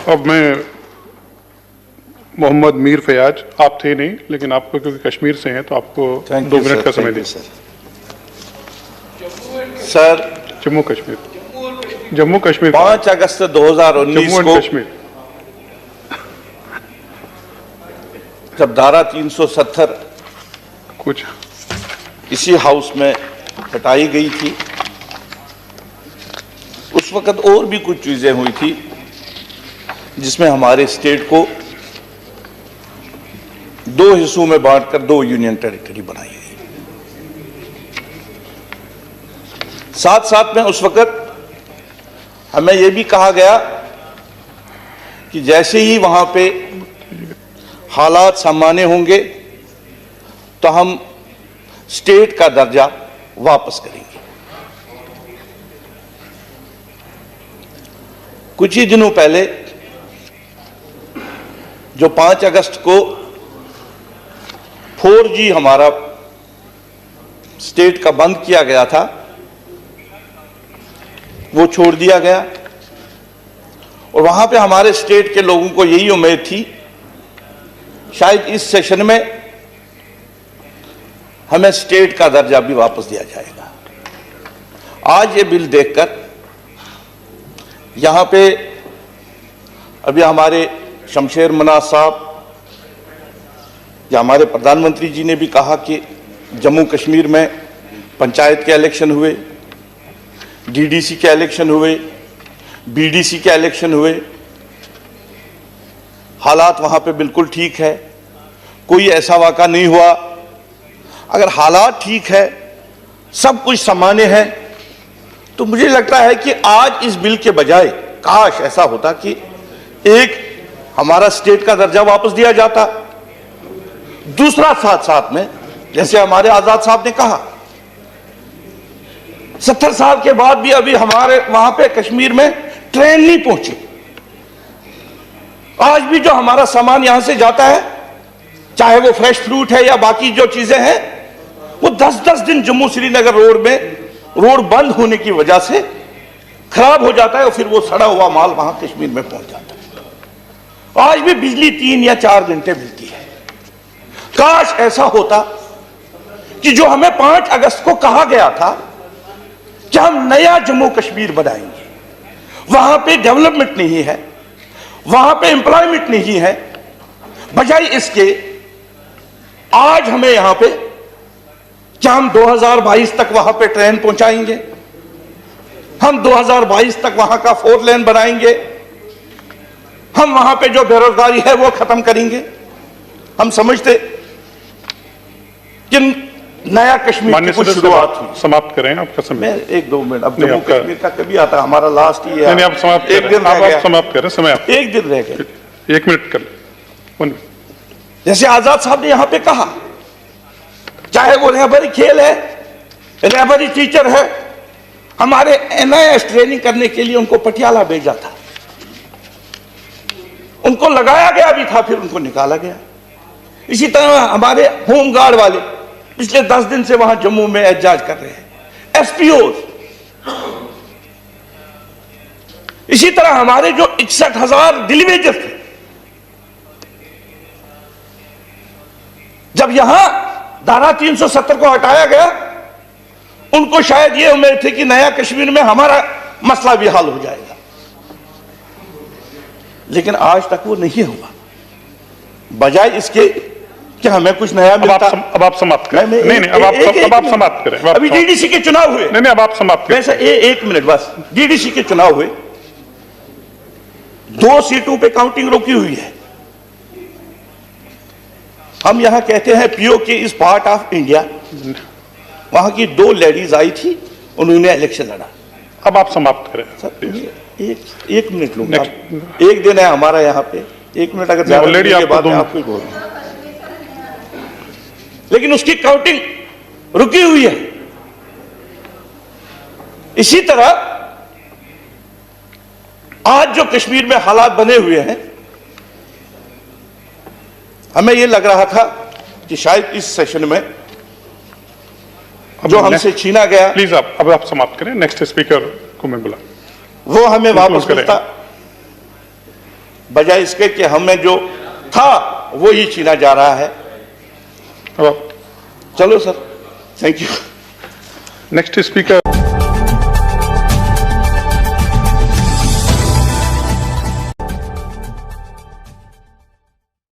अब मैं मोहम्मद मीर फयाज, आप थे नहीं, लेकिन आपको क्योंकि कश्मीर से हैं तो आपको 2 मिनट का समय दें। सर, जम्मू कश्मीर 5 अगस्त 2019 को कश्मीर जब धारा 370 कुछ इसी हाउस में हटाई गई थी, उस वक्त और भी कुछ चीजें हुई थी जिसमें हमारे स्टेट को 2 हिस्सों में बांटकर 2 यूनियन टेरिटरी बनाई गई। साथ साथ में उस वक्त हमें यह भी कहा गया कि जैसे ही वहां पे हालात सामान्य होंगे तो हम स्टेट का दर्जा वापस करेंगे। कुछ ही दिनों पहले जो 5 अगस्त को 4G हमारा स्टेट का बंद किया गया था, वो छोड़ दिया गया और वहां पे हमारे स्टेट के लोगों को यही उम्मीद थी शायद इस सेशन में हमें स्टेट का दर्जा भी वापस दिया जाएगा। आज ये बिल देखकर यहां पे अभी हमारे शमशेर मनाज साहब या हमारे प्रधानमंत्री जी ने भी कहा कि जम्मू कश्मीर में पंचायत के इलेक्शन हुए, डीडीसी के इलेक्शन हुए, बीडीसी के इलेक्शन हुए, हालात वहां पे बिल्कुल ठीक है, कोई ऐसा वाक़ा नहीं हुआ। अगर हालात ठीक है, सब कुछ सामान्य है, तो मुझे लगता है कि आज इस बिल के बजाय काश ऐसा होता कि एक हमारा स्टेट का दर्जा वापस दिया जाता, दूसरा साथ साथ में जैसे हमारे आजाद साहब ने कहा 70 साल के बाद भी अभी हमारे वहां पे कश्मीर में ट्रेन नहीं पहुंची। आज भी जो हमारा सामान यहां से जाता है, चाहे वो फ्रेश फ्रूट है या बाकी जो चीजें हैं, वो 10-10 दिन जम्मू श्रीनगर रोड में रोड बंद होने की वजह से खराब हो जाता है और फिर वो सड़ा हुआ माल वहां कश्मीर में पहुंच जाता है। आज भी बिजली 3 या 4 घंटे मिलती है। काश ऐसा होता कि जो हमें 5 अगस्त को कहा गया था कि हम नया जम्मू कश्मीर बनाएंगे, वहां पे डेवलपमेंट नहीं है, वहां पे एम्प्लॉयमेंट नहीं है, बजाय इसके आज हमें यहां पे क्या हम 2022 तक वहां पे ट्रेन पहुंचाएंगे, हम 2022 तक वहां का 4 लेन बनाएंगे, हम वहां पे जो बेरोजगारी है वो खत्म करेंगे। हम समझते कि नया कश्मीर की कुछ शुरुआत हुई। समाप्त करें आपका समय। मैं 1-2 मिनट, अब जम्मू कश्मीर का कभी आता, हमारा लास्ट ही है। नहीं, आप समाप्त एक दिन रह गया। आप समाप्त करें, समय आप 1 दिन रह गया। 1 मिनट कर लें। जैसे आजाद साहब ने यहां पे कहा, चाहे वो रहबरी खेल है, रहबरी टीचर है, हमारे NIS ट्रेनिंग करने के लिए उनको पटियाला भेजा था, उनको लगाया गया भी था, फिर उनको निकाला गया। इसी तरह हमारे होमगार्ड वाले पिछले 10 दिन से वहां जम्मू में एहतजाज कर रहे हैं, SPOs। इसी तरह हमारे जो 61,000 डिलीवेजर थे, जब यहां धारा 370 को हटाया गया, उनको शायद यह उम्मीद थी कि नया कश्मीर में हमारा मसला भी हल हो जाएगा, लेकिन आज तक वो नहीं हुआ। बजाय इसके कि हमें कुछ नया मिलता। अब आप समाप्त करें। नहीं, अब आप समाप्त करें। अभी डीडीसी के चुनाव हुए। नहीं, अब आप समाप्त करें। वैसे 1 मिनट बस। डीडीसी के चुनाव हुए, 2 सीटों पे काउंटिंग रोकी हुई है। हम यहां कहते हैं POK is part of India. वहां की 2 लेडीज आई थी, उन्होंने इलेक्शन लड़ा। अब आप समाप्त करें। एक मिनट लूंगा, 1 दिन है हमारा यहाँ पे। 1 मिनट अगर ऑलरेडी आपको बोल रहा हूं, लेकिन उसकी काउंटिंग रुकी हुई है। इसी तरह आज जो कश्मीर में हालात बने हुए हैं, हमें यह लग रहा था कि शायद इस सेशन में जो हमसे छीना गया। प्लीज अब आप समाप्त करें। नेक्स्ट स्पीकर को मैं बुला, वो हमें वापस मिलता। बजाय इसके कि हमें जो था वो ही छीना जा रहा है। अब चलो sir, thank you. Next speaker